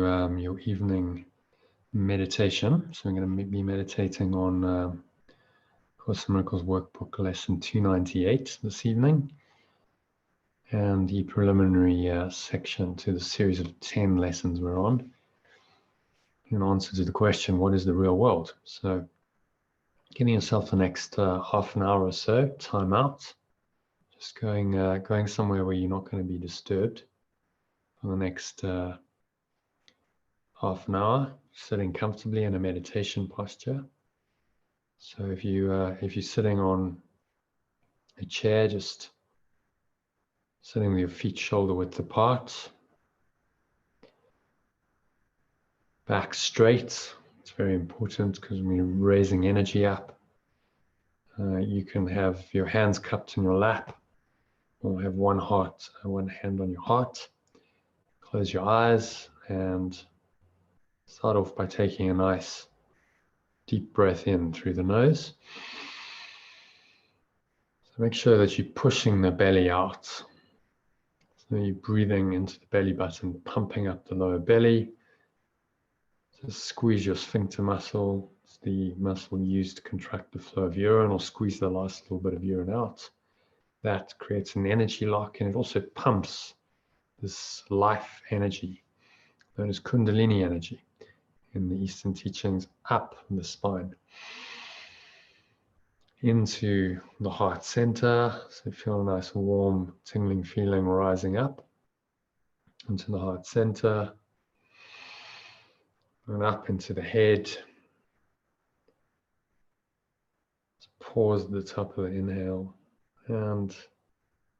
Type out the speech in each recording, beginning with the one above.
your evening meditation. So I'm going to be meditating on Course in Miracles Workbook Lesson 298 this evening, and the preliminary section to the series of 10 lessons we're on, in answer to the question, what is the real world? So giving yourself the next half an hour or so, time out, just going somewhere where you're not going to be disturbed for the next half an hour, sitting comfortably in a meditation posture. So if you're sitting on a chair, just sitting with your feet shoulder width apart, back straight. It's very important because when you're raising energy up, you can have your hands cupped in your lap, or have one hand on your heart. Close your eyes and start off by taking a nice deep breath in through the nose. So make sure that you're pushing the belly out. So you're breathing into the belly button, pumping up the lower belly. So squeeze your sphincter muscle. It's the muscle used to contract the flow of urine, or squeeze the last little bit of urine out. That creates an energy lock, and it also pumps this life energy, known as Kundalini energy in the Eastern teachings, up the spine into the heart center. So feel a nice warm tingling feeling rising up into the heart center and up into the head. Just pause at the top of the inhale and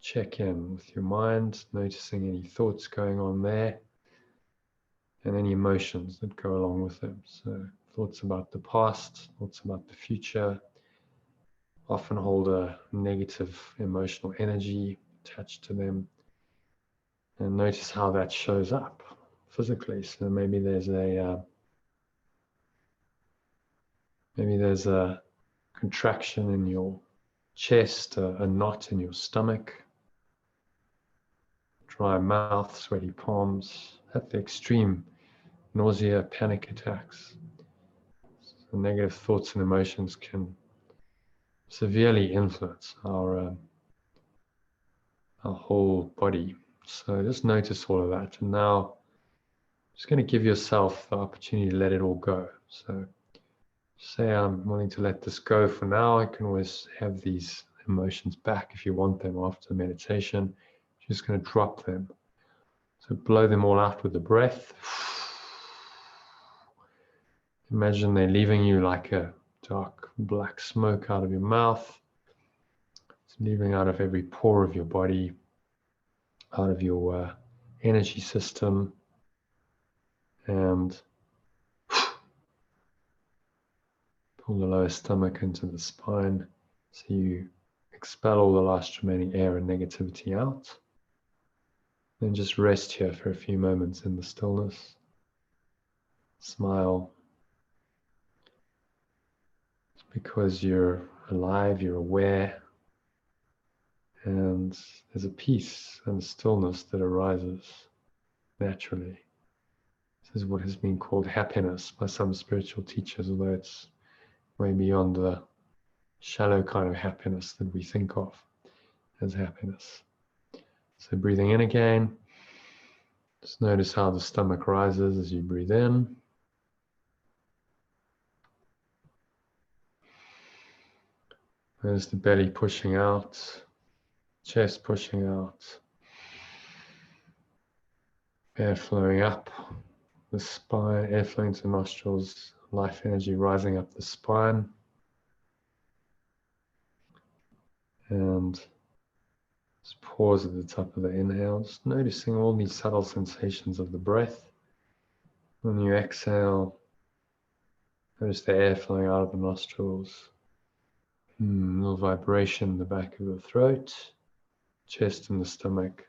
check in with your mind, noticing any thoughts going on there and any emotions that go along with them. So thoughts about the past, thoughts about the future often hold a negative emotional energy attached to them, and notice how that shows up physically. So maybe there's a contraction in your chest, a knot in your stomach, dry mouth, sweaty palms, at the extreme, nausea, panic attacks. So negative thoughts and emotions can severely influence our whole body. So just notice all of that. And now just going to give yourself the opportunity to let it all go. So say I'm willing to let this go for now. I can always have these emotions back if you want them after meditation. Just going to drop them. So blow them all out with the breath. Imagine they're leaving you like a dark black smoke out of your mouth. It's leaving out of every pore of your body, out of your energy system, and pull the lower stomach into the spine so you expel all the last remaining air and negativity out. Then just rest here for a few moments in the stillness. Smile. It's because you're alive, you're aware, and there's a peace and a stillness that arises naturally. This is what has been called happiness by some spiritual teachers, although it's way beyond the shallow kind of happiness that we think of as happiness. So breathing in again, just notice how the stomach rises as you breathe in. Notice the belly pushing out, chest pushing out, air flowing up the spine, air flowing to the nostrils, life energy rising up the spine. And just pause at the top of the inhale, just noticing all these subtle sensations of the breath. When you exhale, notice the air flowing out of the nostrils. A little vibration in the back of the throat, chest and the stomach.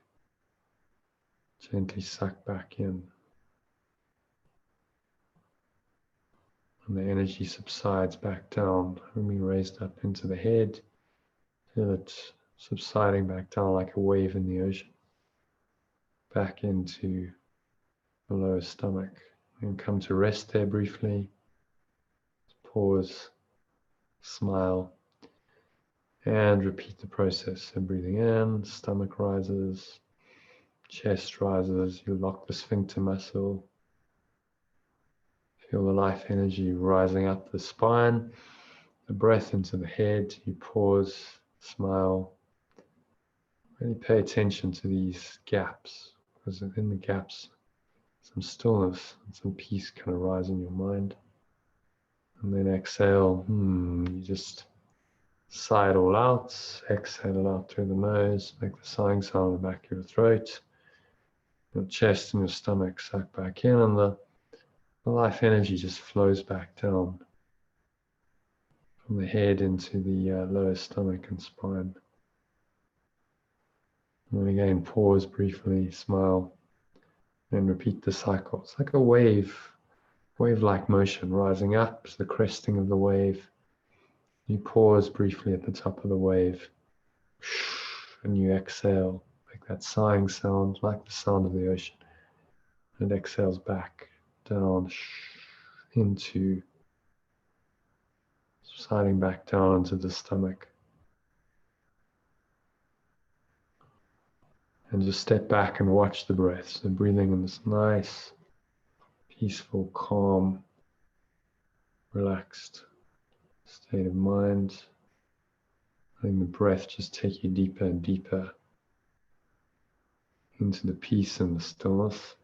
Gently suck back in. And the energy subsides back down, being raised up into the head. Feel it subsiding back down like a wave in the ocean. Back into the lower stomach. And come to rest there briefly. Pause, smile, and repeat the process. So breathing in, stomach rises, chest rises, you lock the sphincter muscle. Feel the life energy rising up the spine, the breath into the head. You pause, smile. Really pay attention to these gaps, because in the gaps, some stillness and some peace kind of rise in your mind. And then exhale, you just sigh it all out, exhale it out through the nose, make the sighing sound in the back of your throat. Your chest and your stomach suck back in, and the life energy just flows back down from the head into the lower stomach and spine. And then again, pause briefly, smile, and repeat the cycle. It's like a wave-like motion rising up, it's the cresting of the wave. You pause briefly at the top of the wave, and you exhale, make that sighing sound like the sound of the ocean. And it exhales back, down, into, sliding back down into the stomach. And just step back and watch the breath. So breathing in this nice, peaceful, calm, relaxed state of mind. Letting the breath just take you deeper and deeper into the peace and the stillness.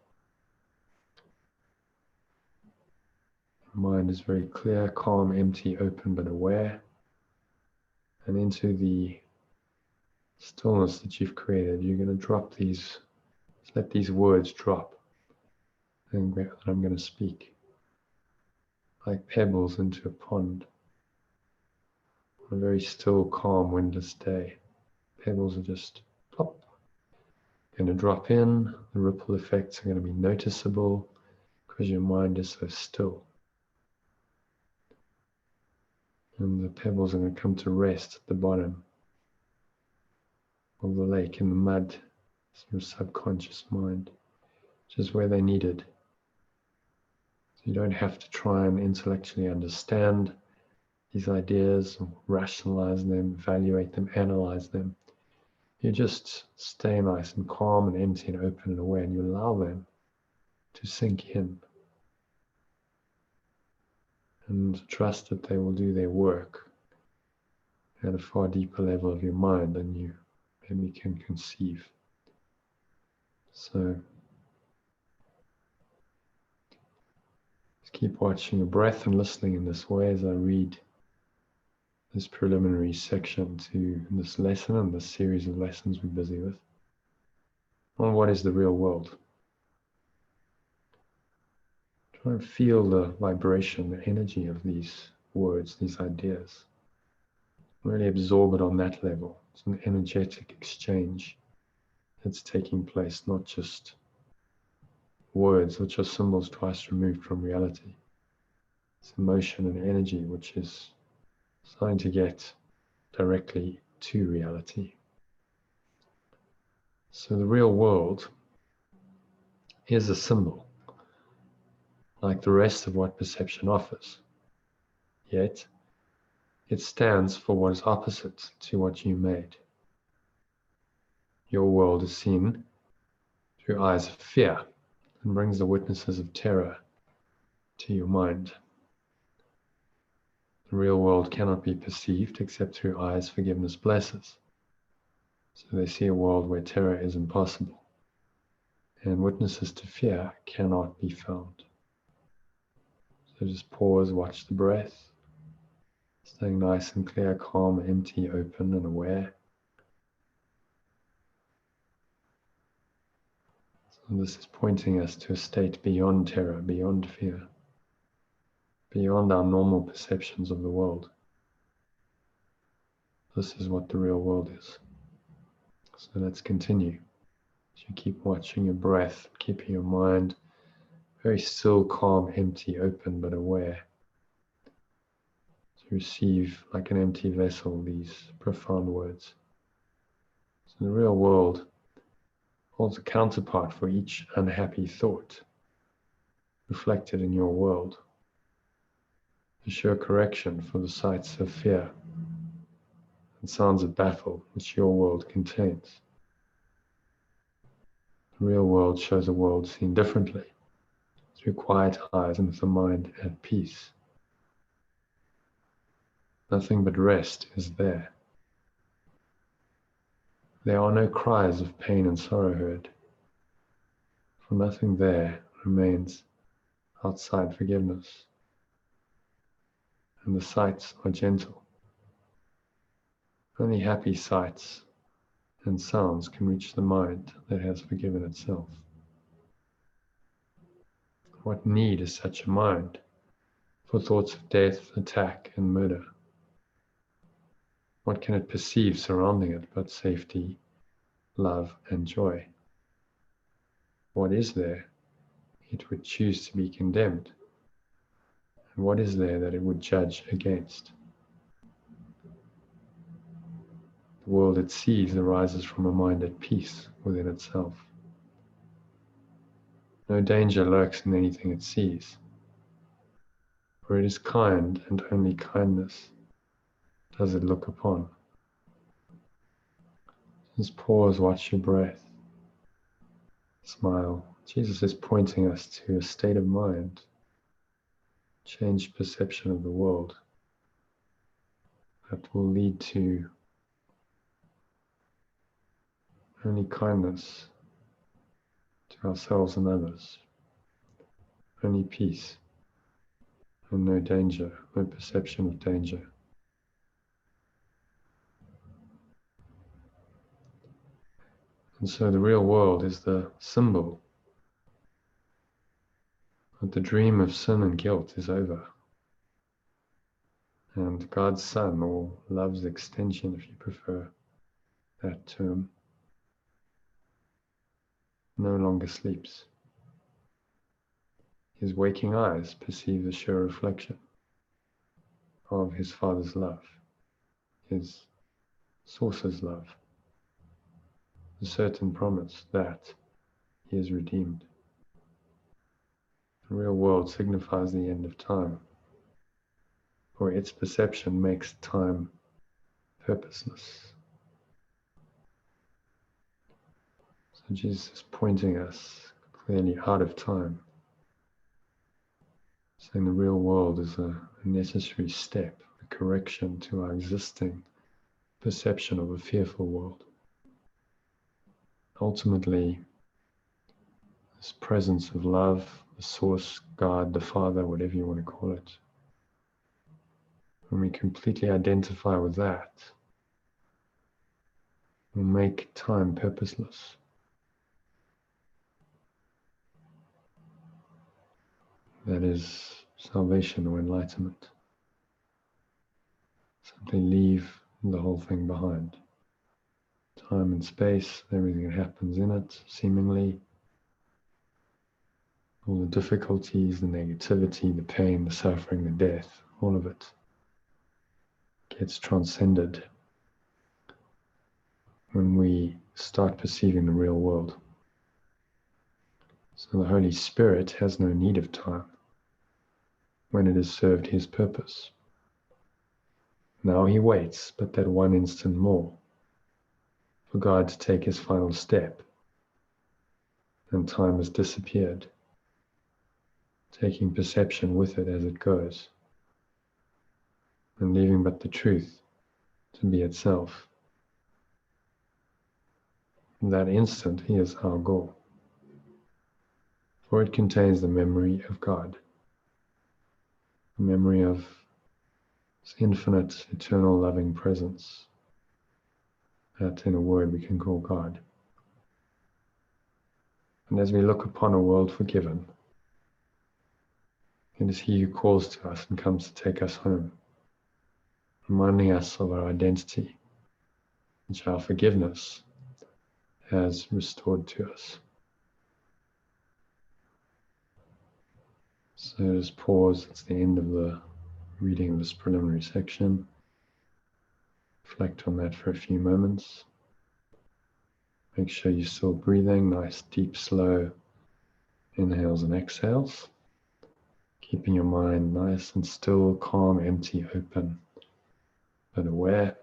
Your mind is very clear, calm, empty, open, but aware. And into the stillness that you've created, you're going to drop these, let these words drop and that I'm going to speak, like pebbles into a pond. On a very still, calm, windless day, pebbles are just plop, going to drop in. The ripple effects are going to be noticeable because your mind is so still. And the pebbles are going to come to rest at the bottom of the lake in the mud. It's your subconscious mind, which is where they're needed. So you don't have to try and intellectually understand these ideas, or rationalize them, evaluate them, analyze them. You just stay nice and calm and empty and open and aware, and you allow them to sink in. And trust that they will do their work at a far deeper level of your mind than you maybe can conceive. So just keep watching your breath and listening in this way as I read this preliminary section to this lesson and this series of lessons we're busy with on what is the real world. Try and feel the vibration, the energy of these words, these ideas. Really absorb it on that level. It's an energetic exchange that's taking place, not just words, which are symbols twice removed from reality. It's emotion and energy, which is starting to get directly to reality. So the real world is a symbol, like the rest of what perception offers. Yet, it stands for what is opposite to what you made. Your world is seen through eyes of fear and brings the witnesses of terror to your mind. The real world cannot be perceived except through eyes forgiveness blesses. So they see a world where terror is impossible, and witnesses to fear cannot be found. So just pause, watch the breath, staying nice and clear, calm, empty, open, and aware. So this is pointing us to a state beyond terror, beyond fear, beyond our normal perceptions of the world. This is what the real world is. So let's continue. As you keep watching your breath, keeping your mind very still, calm, empty, open, but aware. To receive, like an empty vessel, these profound words. So the real world holds a counterpart for each unhappy thought. reflected in your world, a sure correction for the sights of fear and sounds of battle which your world contains. The real world shows a world seen differently, through quiet eyes and with a mind at peace. Nothing but rest is there. There are no cries of pain and sorrow heard, for nothing there remains outside forgiveness, and the sights are gentle. Only happy sights and sounds can reach the mind that has forgiven itself. What need is such a mind for thoughts of death, attack, and murder? What can it perceive surrounding it but safety, love, and joy? What is there it would choose to be condemned? And what is there that it would judge against? The world it sees arises from a mind at peace within itself. No danger lurks in anything it sees, for it is kind, and only kindness does it look upon. Just pause, watch your breath, smile. Jesus is pointing us to a state of mind, changed perception of the world that will lead to only kindness to ourselves and others, only peace, and no danger, no perception of danger. And so the real world is the symbol that the dream of sin and guilt is over. And God's Son, or love's extension if you prefer that term, no longer sleeps. His waking eyes perceive the sure reflection of his Father's love, his source's love, the certain promise that he is redeemed. The real world signifies the end of time, for its perception makes time purposeless. So Jesus is pointing us clearly out of time, saying the real world is a necessary step, a correction to our existing perception of a fearful world. Ultimately, this presence of love, the source, God, the Father, whatever you want to call it, when we completely identify with that, will make time purposeless. That is salvation or enlightenment. Simply leave the whole thing behind. Time and space, everything that happens in it, seemingly, all the difficulties, the negativity, the pain, the suffering, the death, all of it gets transcended when we start perceiving the real world. So the Holy Spirit has no need of time when it has served his purpose. Now he waits but that one instant more for God to take his final step, and time has disappeared, taking perception with it as it goes, and leaving but the truth to be itself. In that instant, he is our goal, for it contains the memory of God, the memory of his infinite, eternal, loving presence, that in a word we can call God. And as we look upon a world forgiven, it is he who calls to us and comes to take us home, reminding us of our identity, which our forgiveness has restored to us. So just pause, it's the end of the reading of this preliminary section. Reflect on that for a few moments. Make sure you're still breathing, nice, deep, slow inhales and exhales. Keeping your mind nice and still, calm, empty, open, but aware.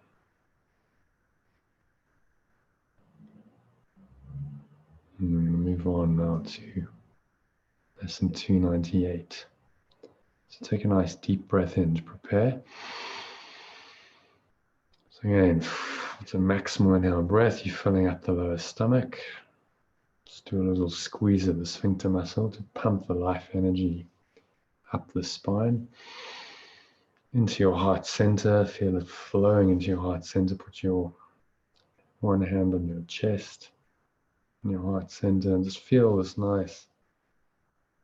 And we're going to move on now to lesson 298. So take a nice deep breath in to prepare. So again, it's a maximal inhale breath. You're filling up the lower stomach. Just do a little squeeze of the sphincter muscle to pump the life energy up the spine into your heart center. Feel it flowing into your heart center. Put your one hand on your chest in your heart center and just feel this nice,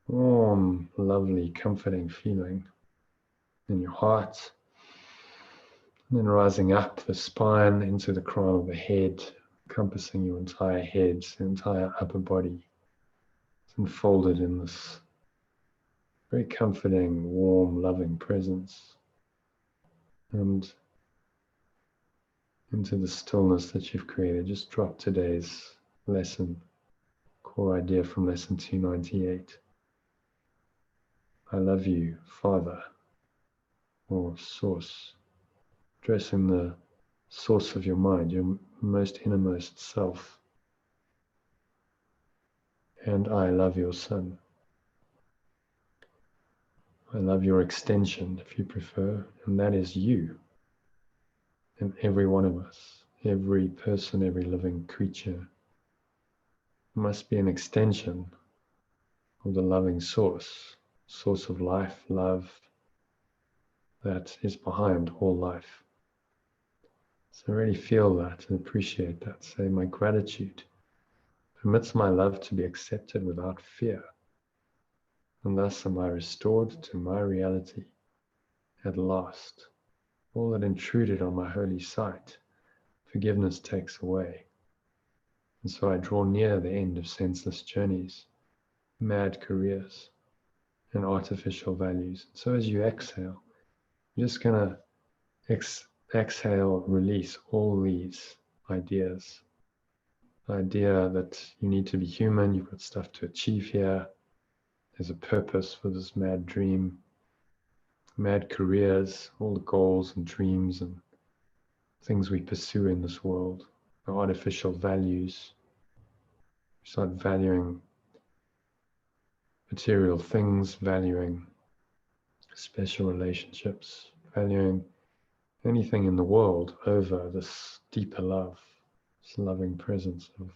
warm, lovely, comforting feeling in your heart. And then rising up the spine into the crown of the head, encompassing your entire head, the entire upper body. It's enfolded in this very comforting, warm, loving presence. And into the stillness that you've created, just drop today's lesson, core idea from lesson 298. I love you, Father, or Source. Addressing the source of your mind, your most innermost self. And I love your Son. I love your extension, if you prefer, and that is you. And every one of us, every person, every living creature must be an extension of the loving source, source of life, love, that is behind all life. So really feel that and appreciate that. Say, my gratitude permits my love to be accepted without fear. And thus am I restored to my reality at last. All that intruded on my holy sight, forgiveness takes away. And so I draw near the end of senseless journeys, mad careers, and artificial values. So as you exhale, you're just going to exhale, release all these ideas. The idea that you need to be human, you've got stuff to achieve here, there's a purpose for this mad dream, mad careers, all the goals and dreams and things we pursue in this world, the artificial values. You start valuing material things, valuing special relationships, valuing anything in the world over this deeper love, this loving presence of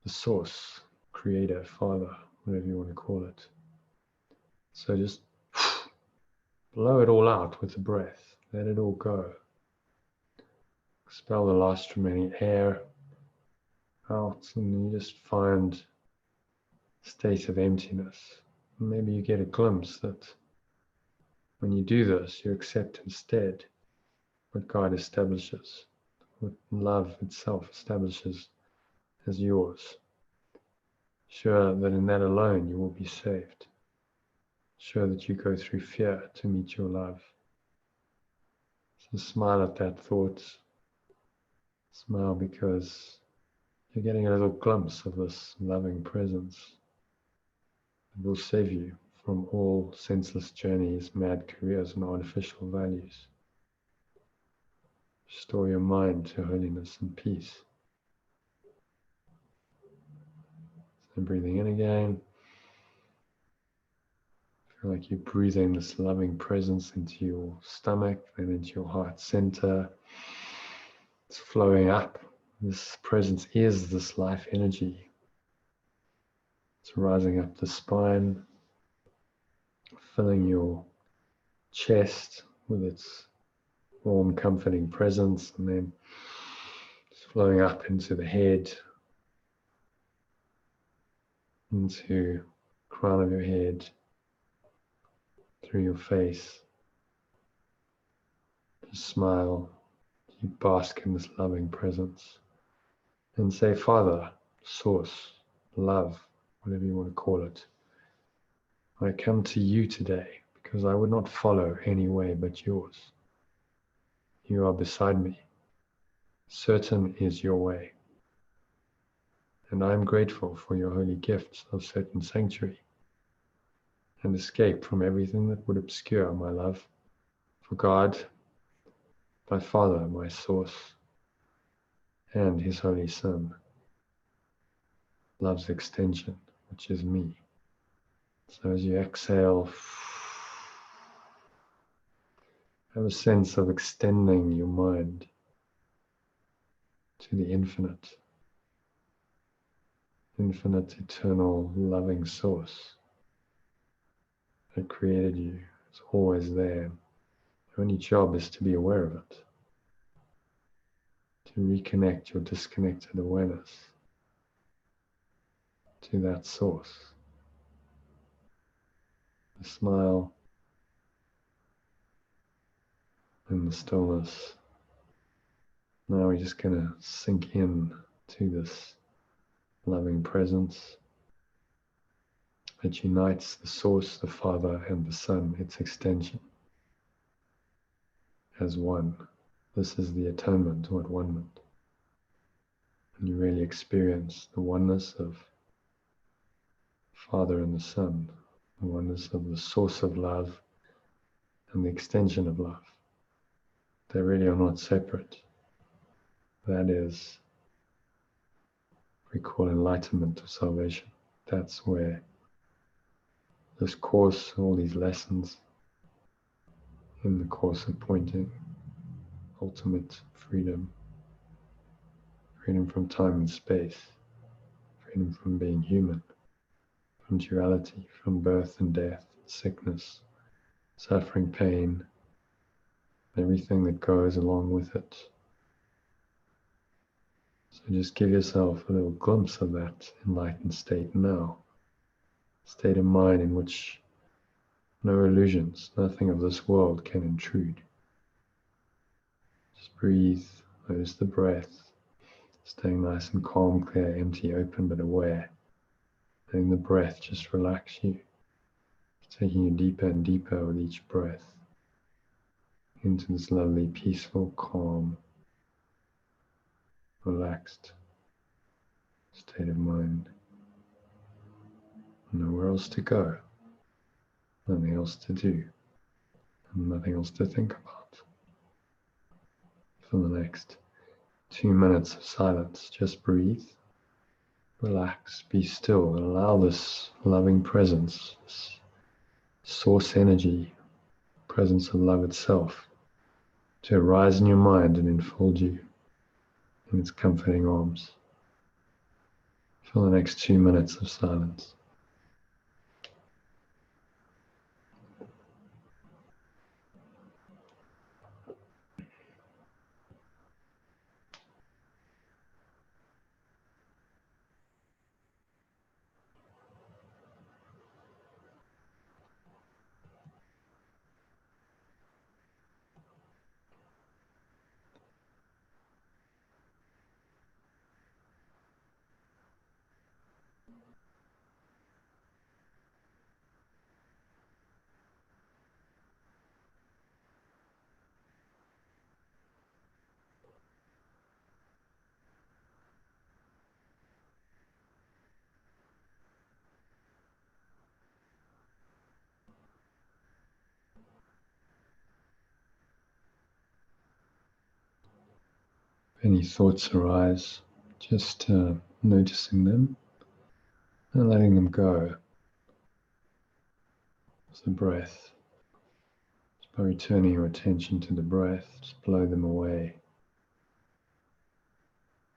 the source, creator, father, whatever you want to call it. So just blow it all out with the breath. Let it all go. Expel the last remaining air out, and you just find a state of emptiness. Maybe you get a glimpse that when you do this, you accept instead what God establishes, what love itself establishes as yours. Sure that in that alone you will be saved. Sure that you go through fear to meet your love. So smile at that thought. Smile because you're getting a little glimpse of this loving presence. It will save you from all senseless journeys, mad careers, and artificial values. Restore your mind to holiness and peace. So breathing in again. Feel like you're breathing this loving presence into your stomach and into your heart center. It's flowing up. This presence is this life energy. It's rising up the spine, filling your chest with its warm, comforting presence, and then it's flowing up into the head, into the crown of your head, through your face. Just smile, you bask in this loving presence, and say, Father, Source, Love, whatever you want to call it, I come to you today because I would not follow any way but yours. You are beside me. Certain is your way. And I am grateful for your holy gifts of certain sanctuary. and escape from everything that would obscure my love for God, my Father, my source, and His Holy Son, love's extension, which is me. So as you exhale, have a sense of extending your mind to the infinite, eternal, loving source that created you. It's always there. Your only job is to be aware of it, to reconnect your disconnected awareness to that source. The smile and the stillness. Now we're just going to sink in to this loving presence that unites the source, the Father, and the Son, its extension, as one. This is the atonement or at-one-ment. And you really experience the oneness of Father and the Son, the oneness of the source of love and the extension of love. They really are not separate. That is what we call enlightenment or salvation. That's where this course, all these lessons in the course of pointing, ultimate freedom, freedom from time and space, freedom from being human, from duality, from birth and death, sickness, suffering, pain, everything that goes along with it. So just give yourself a little glimpse of that enlightened state now. State of mind in which no illusions, nothing of this world can intrude. Just breathe, notice the breath, staying nice and calm, clear, empty, open, but aware. Letting the breath just relax you, taking you deeper and deeper with each breath into this lovely, peaceful, calm, relaxed state of mind. Nowhere else to go, nothing else to do, and nothing else to think about. For the next 2 minutes of silence, just breathe, relax, be still, and allow this loving presence, this source energy, presence of love itself, to arise in your mind and enfold you in its comforting arms. For the next 2 minutes of silence. If any thoughts arise, just noticing them and letting them go. With the breath. Just by returning your attention to the breath, just blow them away.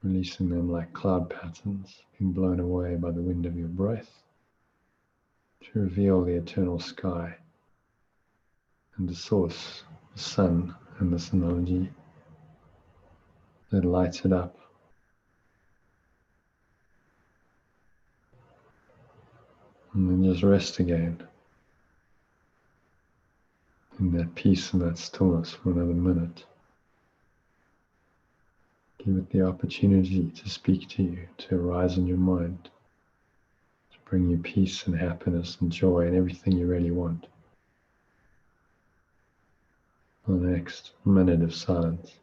Releasing them like cloud patterns, being blown away by the wind of your breath to reveal the eternal sky and the source, the sun, and this analogy that lights it up. And then just rest again in that peace and that stillness for another minute. Give it the opportunity to speak to you, to arise in your mind, to bring you peace and happiness and joy and everything you really want. The next minute of silence.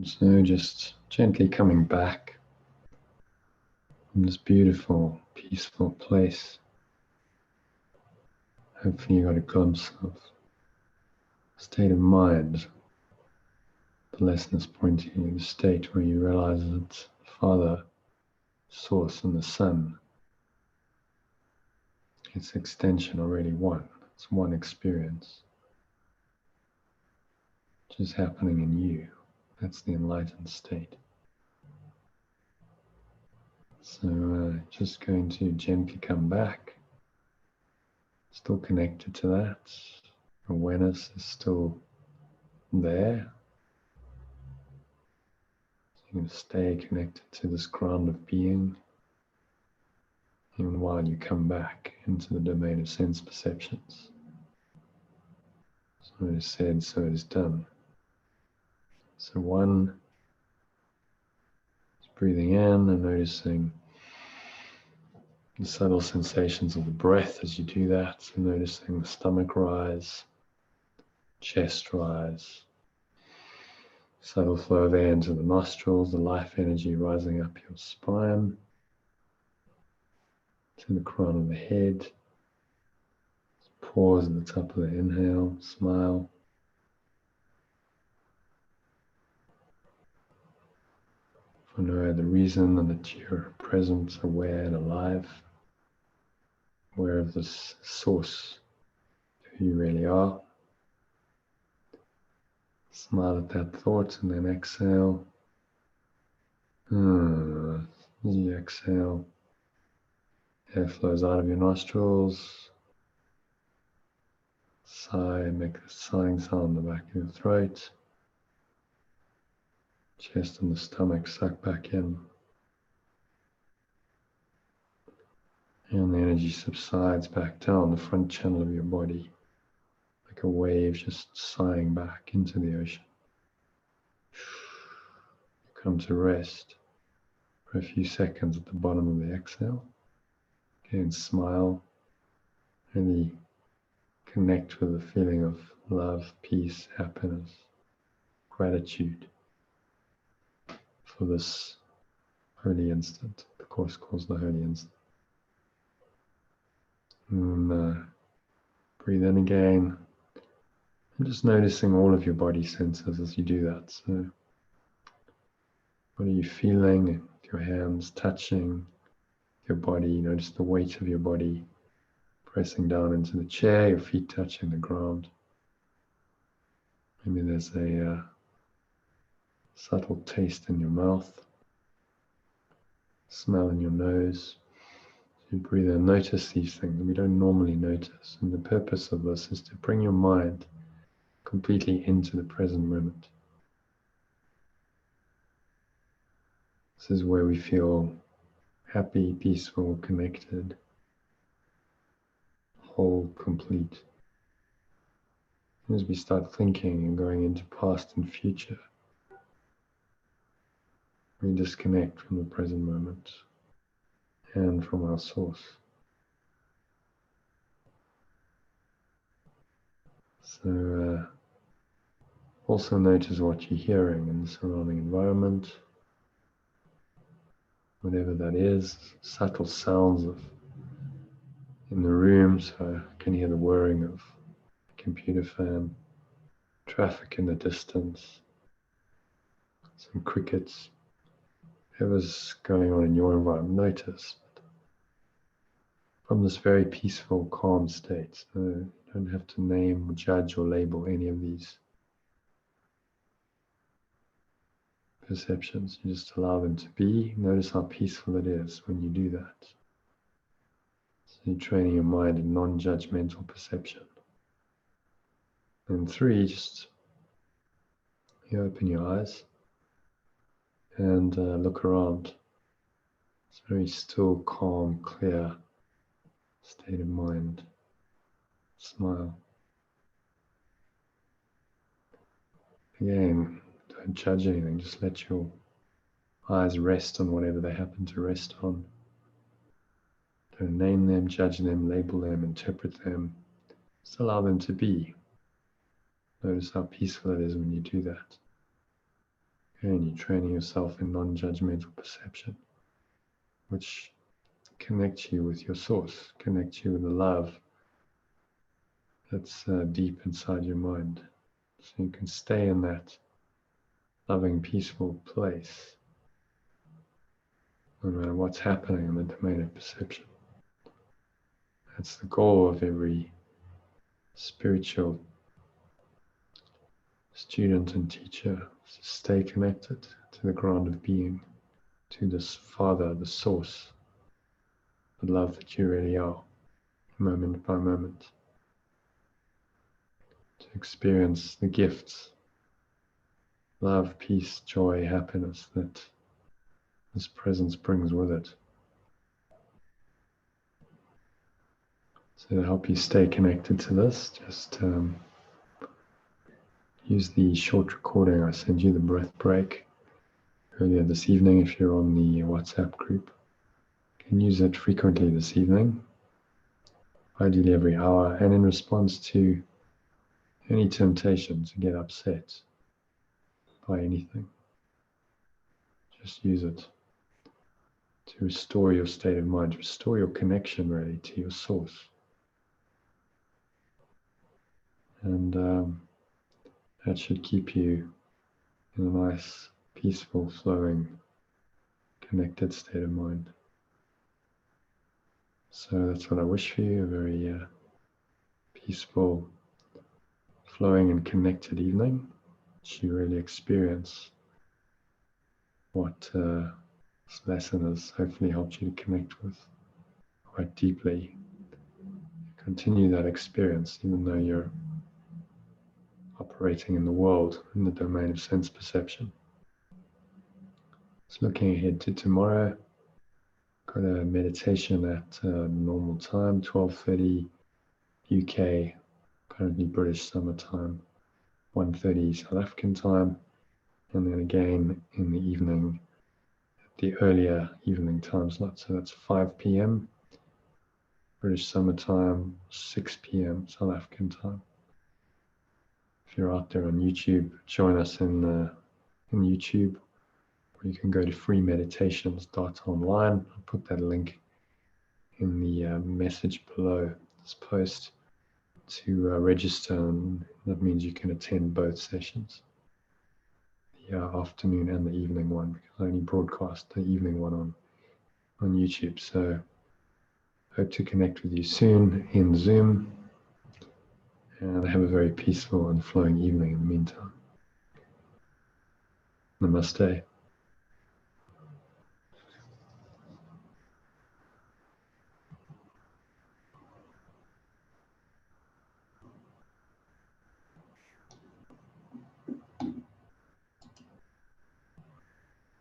So just gently coming back from this beautiful, peaceful place. Hopefully you got a glimpse of state of mind. The lesson is pointing you to the state where you realize that Father, Source, and the Sun, its extension already one. It's one experience, which is happening in you. That's the enlightened state. So just going to gently come back, still connected to that. Awareness is still there. So you can stay connected to this ground of being, even while you come back into the domain of sense perceptions. So it is said, so it is done. So one is breathing in and noticing the subtle sensations of the breath as you do that. So noticing the stomach rise, chest rise, subtle flow of air into the nostrils, the life energy rising up your spine, to the crown of the head. Pause at the top of the inhale, smile. For no other reason than that you're present, aware, and alive, aware of this source, who you really are. Smile at that thought and then exhale. As you exhale, air flows out of your nostrils. Sigh, make the sighing sound in the back of your throat. Chest and the stomach suck back in. And the energy subsides back down the front channel of your body, like a wave just sighing back into the ocean. You come to rest for a few seconds at the bottom of the exhale. Again, smile. Really connect with the feeling of love, peace, happiness, gratitude for this holy instant. The Course calls the holy instant. And breathe in again. And just noticing all of your body senses as you do that. So, what are you feeling? Your hands touching your body. Notice the weight of your body pressing down into the chair, your feet touching the ground. Maybe there's a subtle taste in your mouth, smell in your nose. So you breathe in, notice these things that we don't normally notice. And the purpose of this is to bring your mind completely into the present moment. This is where we feel happy, peaceful, connected, whole, complete. As we start thinking and going into past and future, we disconnect from the present moment and from our source. So also notice what you're hearing in the surrounding environment, whatever that is, subtle sounds in the room. So I can hear the whirring of a computer fan, traffic in the distance, some crickets. Whatever's going on in your environment, notice. From this very peaceful, calm state. So you don't have to name, judge, or label any of these perceptions. You just allow them to be. Notice how peaceful it is when you do that. So you're training your mind in non-judgmental perception. And 3, just you open your eyes and look around. It's a very still, calm, clear state of mind. Smile. Again, don't judge anything. Just let your eyes rest on whatever they happen to rest on. Don't name them, judge them, label them, interpret them. Just allow them to be. Notice how peaceful it is when you do that. And you're training yourself in non-judgmental perception, which connects you with your source, connects you with the love that's deep inside your mind. So you can stay in that loving, peaceful place, no matter what's happening in the domain of perception. That's the goal of every spiritual student and teacher, to stay connected to the ground of being, to this Father, the source, the love that you really are, moment by moment, to experience the gifts, love, peace, joy, happiness that this presence brings with it. So to help you stay connected to this, just use the short recording I sent you, the breath break, earlier this evening. If you're on the WhatsApp group, you can use it frequently this evening, ideally every hour, and in response to any temptation to get upset by anything. Just use it to restore your state of mind, restore your connection really to your source. And that should keep you in a nice, peaceful, flowing, connected state of mind. So that's what I wish for you, a very peaceful, flowing and connected evening, that you really experience what this lesson has hopefully helped you to connect with quite deeply. Continue that experience even though you're operating in the world, in the domain of sense perception. So looking ahead to tomorrow, got a meditation at normal time, 12:30 UK, currently British summer time, 1:30 South African time, and then again in the evening, the earlier evening time slot, so that's 5 p.m. British summer time, 6 p.m. South African time. If you're out there on YouTube, join us in YouTube, or you can go to freemeditations.online. I'll put that link in the message below this post to register, and that means you can attend both sessions, the afternoon and the evening one, because I only broadcast the evening one on YouTube. So hope to connect with you soon in Zoom, and have a very peaceful and flowing evening in the meantime. Namaste.